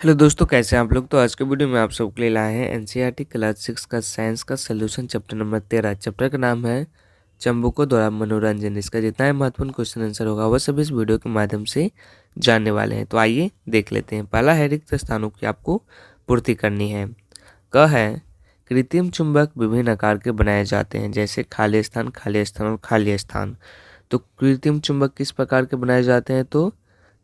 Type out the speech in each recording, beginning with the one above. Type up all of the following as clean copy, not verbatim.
Hello दोस्तों, कैसे हैं आप लोग। तो आज के वीडियो में आप सबके लिए लाए हैं एनसीईआरटी क्लास 6 का साइंस का सोल्यूशन चैप्टर नंबर 13। चैप्टर का नाम है चंबुकों द्वारा मनोरंजन। इसका जितना ही महत्वपूर्ण क्वेश्चन आंसर होगा वह सब इस वीडियो के माध्यम से जानने वाले हैं। तो आइए देख लेते हैं। पहला है रिक्त स्थानों की आपको पूर्ति करनी है। क है कृत्रिम चुंबक विभिन्न आकार के बनाए जाते हैं, जैसे खाली स्थान, खाली स्थान और खाली स्थान। तो कृत्रिम चुंबक किस प्रकार के बनाए जाते हैं? तो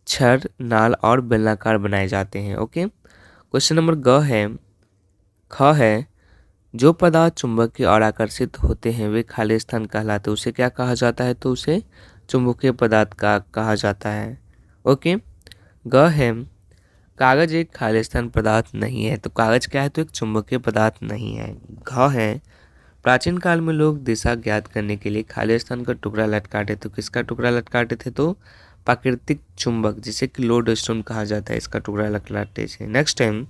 छड़, नाल और बेलनाकार बनाए जाते हैं। ओके। क्वेश्चन नंबर ख है जो पदार्थ चुंबक की ओर आकर्षित होते हैं वे खाली स्थान कहलाते हैं। उसे क्या कहा जाता है? तो उसे चुंबकीय पदार्थ का कहा जाता है। ओके। ग है कागज एक खाली स्थान पदार्थ नहीं है। तो कागज क्या है? तो एक चुंबकीय पदार्थ नहीं है। घ है प्राचीन काल में लोग दिशा ज्ञात करने के लिए खाली स्थान का टुकड़ा लटकाते। तो किसका टुकड़ा लटकाते थे? तो प्राकृतिक चुंबक, जिसे कि लोड स्टोन कहा जाता है, इसका टुकड़ा लटकाते थे। नेक्स्ट टाइम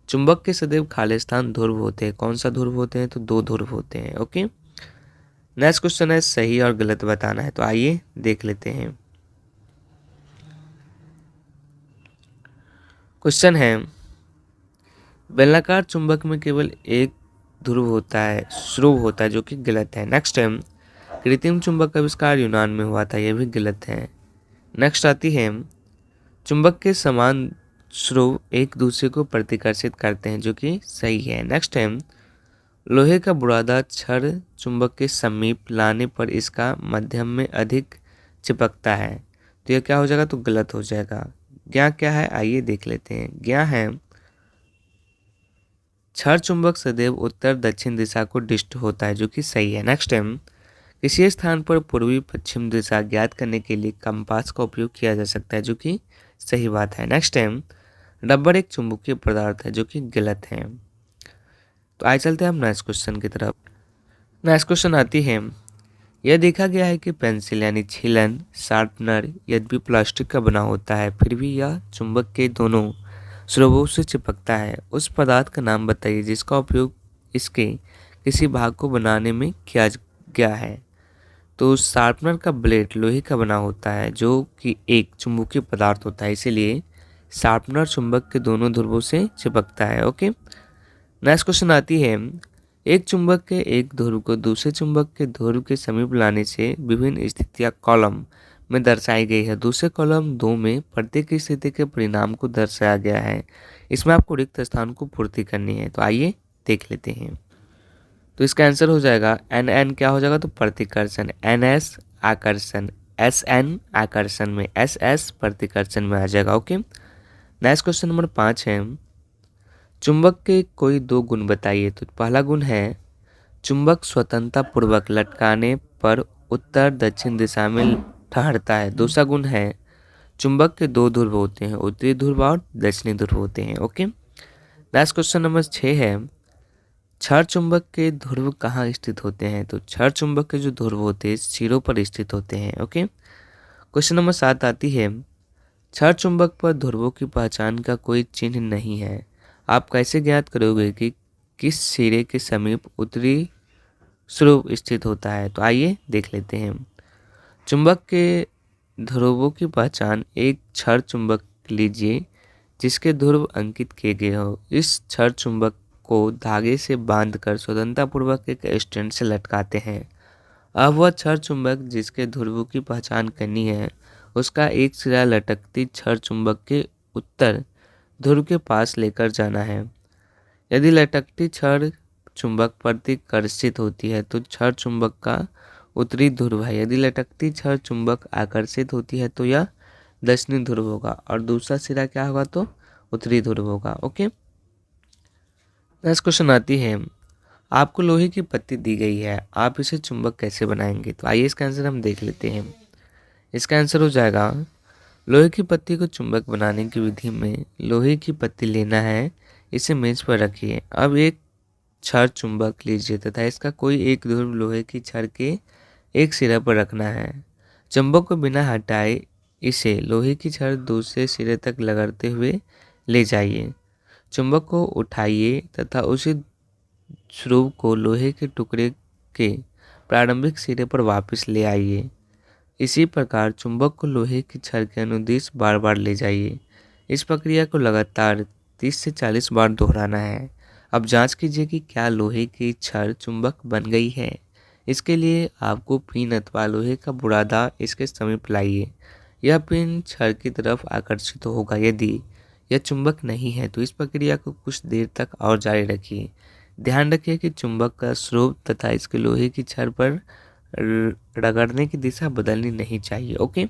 चुंबक के सदैव खाली स्थान ध्रुव होते हैं। कौन सा ध्रुव होते हैं? तो दो ध्रुव होते हैं। ओके। नेक्स्ट क्वेश्चन है सही और गलत बताना है। तो आइए देख लेते हैं। क्वेश्चन है बेलनाकार चुंबक में केवल एक ध्रुव होता है, श्रुव होता है, जो कि गलत है। नेक्स्ट टाइम कृत्रिम चुंबक का आविष्कार यूनान में हुआ था, यह भी गलत है। नेक्स्ट आती है चुंबक के समान श्रुव एक दूसरे को प्रतिकर्षित करते हैं, जो कि सही है। नेक्स्ट टाइम लोहे का बुरादा छड़ चुंबक के समीप लाने पर इसका मध्यम में अधिक चिपकता है। तो यह क्या हो जाएगा? तो गलत हो जाएगा। ज्ञा क्या है? आइए देख लेते हैं। ज्ञा है छड़ चुंबक सदैव उत्तर दक्षिण दिशा को डिस्ट होता है, जो कि सही है। नेक्स्ट टाइम किसी स्थान पर पूर्वी पश्चिम दिशा ज्ञात करने के लिए कंपास का उपयोग किया जा सकता है, जो कि सही बात है। नेक्स्ट टाइम रबर एक चुंबकीय पदार्थ है, जो कि गलत है। तो आइए चलते हैं हम नेक्स्ट क्वेश्चन की तरफ। नेक्स्ट क्वेश्चन आती है यह देखा गया है कि पेंसिल यानी छीलन शार्पनर यद्यपि प्लास्टिक का बना होता है फिर भी यह चुंबक के दोनों स्रोतों से चिपकता है। उस पदार्थ का नाम बताइए जिसका उपयोग इसके किसी भाग को बनाने में किया गया है। तो शार्पनर का ब्लेड लोहे का बना होता है, जो कि एक चुंबकीय पदार्थ होता है, इसीलिए शार्पनर चुंबक के दोनों ध्रुवों से चिपकता है। ओके। नेक्स्ट क्वेश्चन आती है एक चुंबक के एक ध्रुव को दूसरे चुंबक के ध्रुव के समीप लाने से विभिन्न स्थितियां कॉलम में दर्शाई गई है। दूसरे कॉलम 2 में प्रत्येक स्थिति के परिणाम को दर्शाया गया है। इसमें आपको रिक्त स्थान को पूर्ति करनी है। तो आइए देख लेते हैं। तो इसका आंसर हो जाएगा एन क्या हो जाएगा? तो प्रतिकर्षण। NS आकर्षण, SN आकर्षण में, SS प्रतिकर्षण में आ जाएगा। ओके। नेक्स्ट क्वेश्चन नंबर 5 है चुंबक के कोई दो गुण बताइए। तो पहला गुण है चुंबक स्वतंत्रता पूर्वक लटकाने पर उत्तर दक्षिण दिशा में ठहरता है। दूसरा गुण है चुंबक के दो ध्रुव होते हैं, उत्तरी ध्रुव और दक्षिणी ध्रुव होते हैं। ओके। नेक्स्ट क्वेश्चन नंबर 6 है क्षार चुंबक के ध्रुव कहाँ स्थित होते हैं। तो क्षार चुंबक के जो ध्रुव होते हैं सिरों पर स्थित होते हैं। ओके। क्वेश्चन नंबर 7 आती है क्षार चुंबक पर ध्रुवों की पहचान का कोई चिन्ह नहीं है। आप कैसे ज्ञात करोगे कि किस सिरे के समीप उत्तरी ध्रुव स्थित होता है? तो आइए देख लेते हैं। चुंबक के ध्रुवों की पहचान एक क्षार चुंबक लीजिए जिसके ध्रुव अंकित किए गए हो। इस क्षार चुंबक को धागे से बांधकर स्वतंत्रतापूर्वक एक स्टैंड से लटकाते हैं। अब वह क्षार चुंबक जिसके ध्रुवों की पहचान करनी है उसका एक सिरा लटकती क्षार चुंबक के उत्तर ध्रुव के पास लेकर जाना है। यदि लटकती क्षार चुंबक प्रतिकर्षित होती है तो क्षार चुंबक का उत्तरी ध्रुव है। यदि लटकती क्षार चुंबक आकर्षित होती है तो यह दक्षिणी ध्रुव होगा और दूसरा सिरा क्या होगा? तो उत्तरी ध्रुव होगा। ओके। नेक्स्ट क्वेश्चन आती है आपको लोहे की पत्ती दी गई है, आप इसे चुंबक कैसे बनाएंगे? तो आइए इसका आंसर हम देख लेते हैं। इसका आंसर हो जाएगा लोहे की पत्ती को चुंबक बनाने की विधि में लोहे की पत्ती लेना है, इसे मेज पर रखिए। अब एक छड़ चुंबक लीजिए तथा इसका कोई एक ध्रुव लोहे की छड़ के एक सिरे पर रखना है। चुंबक को बिना हटाए इसे लोहे की छड़ दूसरे सिरे तक रगड़ते हुए ले जाइए। चुंबक को उठाइए तथा उसी ध्रुव को लोहे के टुकड़े के प्रारंभिक सिरे पर वापस ले आइए। इसी प्रकार चुंबक को लोहे की छड़ के अनुदिश बार बार ले जाइए। इस प्रक्रिया को लगातार 30 से 40 बार दोहराना है। अब जांच कीजिए कि क्या लोहे की छड़ चुंबक बन गई है। इसके लिए आपको पिन अथवा लोहे का बुरादा इसके समीप लाइए। यह पिन छड़ की तरफ आकर्षित होगा। यदि यह चुंबक नहीं है तो इस प्रक्रिया को कुछ देर तक और जारी रखिए। ध्यान रखिए कि चुंबक का स्रोत तथा इसके लोहे की छड़ पर रगड़ने की दिशा बदलनी नहीं चाहिए। ओके,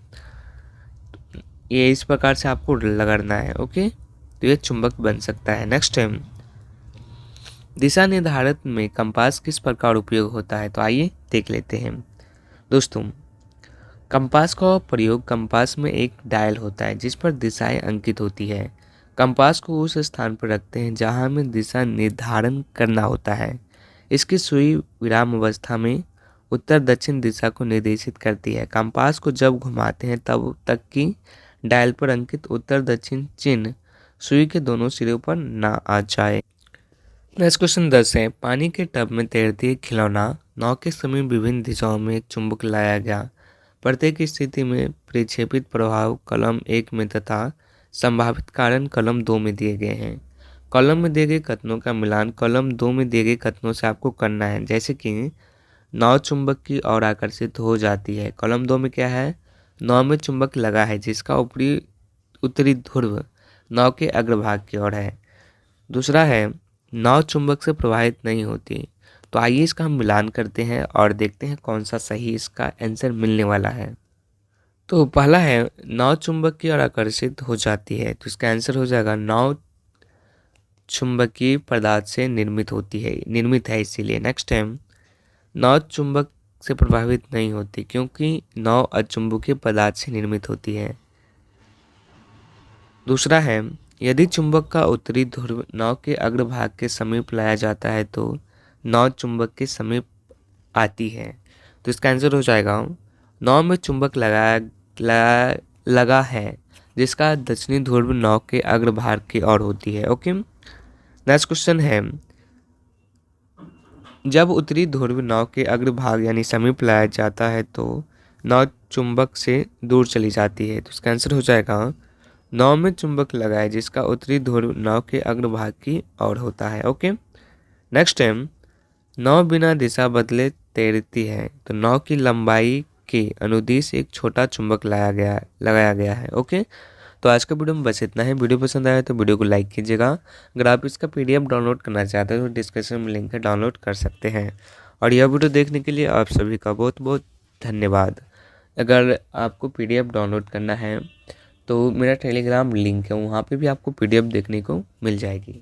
ये इस प्रकार से आपको रगड़ना है। ओके, तो ये चुंबक बन सकता है। नेक्स्ट टाइम, दिशा निर्धारण में कंपास किस प्रकार उपयोग होता है, तो आइए देख लेते हैं। दोस्तों, कंपास का प्रयोग कंपास में एक डायल होता है जिस पर दिशाएं अंकित होती है। कंपास को उस स्थान पर रखते हैं जहां हमें दिशा निर्धारण करना होता है। इसकी सुई विराम अवस्था में उत्तर दक्षिण दिशा को निर्देशित करती है। कंपास को जब घुमाते हैं तब तक कि डायल पर अंकित उत्तर दक्षिण चिन्ह सुई के दोनों सिरों पर ना आ जाए। नेक्स्ट क्वेश्चन 10 है, पानी के टब में तैरती एक खिलौना नाव के समीप विभिन्न दिशाओं में एक चुंबक लाया गया। प्रत्येक स्थिति में प्रक्षेपित प्रभाव कॉलम 1 में तथा संभावित कारण कॉलम 2 में दिए गए हैं। कॉलम में दिए गए कथनों का मिलान कॉलम 2 में दिए गए कथनों से आपको करना है। जैसे कि नाव चुंबक की ओर आकर्षित हो जाती है। कॉलम 2 में क्या है, नाव में चुंबक लगा है जिसका उत्तरी ध्रुव नाव के अग्रभाग की ओर है। दूसरा है, नाव चुंबक से प्रभावित नहीं होती। तो आइए इसका हम मिलान करते हैं और देखते हैं कौन सा सही इसका आंसर मिलने वाला है। तो पहला है, नाव चुंबक की ओर आकर्षित हो जाती है, तो इसका आंसर हो जाएगा नाव चुंबकीय पदार्थ से निर्मित है इसीलिए। नेक्स्ट है, नाव चुंबक से प्रभावित नहीं होती क्योंकि नाव अचुंबकीय पदार्थ से निर्मित होती है। दूसरा है, यदि चुंबक का उत्तरी ध्रुव नाव के अग्रभाग के समीप लाया जाता है तो नाव चुंबक के समीप आती है। तो इसका आंसर हो जाएगा, नाव में चुंबक लगा है जिसका दक्षिणी ध्रुव नाव के अग्रभाग की ओर होती है। ओके, नेक्स्ट क्वेश्चन है, जब उत्तरी ध्रुव नाव के अग्रभाग यानी समीप लाया जाता है तो नाव चुंबक से दूर चली जाती है। तो इसका आंसर हो जाएगा, नाव में चुंबक लगा है जिसका उत्तरी ध्रुव नाव के अग्रभाग की ओर होता है। ओके, नेक्स्ट टाइम, नाव बिना दिशा बदले तैरती है तो नाव की लंबाई के अनुदिश एक छोटा चुंबक लगाया गया है। ओके, तो आज का वीडियो में बस इतना है। वीडियो पसंद आया तो वीडियो को लाइक कीजिएगा। अगर आप इसका PDF डाउनलोड करना चाहते हैं तो डिस्क्रिप्शन में लिंक है, डाउनलोड कर सकते हैं। और यह वीडियो देखने के लिए आप सभी का बहुत बहुत धन्यवाद। अगर आपको PDF डाउनलोड करना है तो मेरा टेलीग्राम लिंक है, वहाँ पे भी आपको PDF देखने को मिल जाएगी।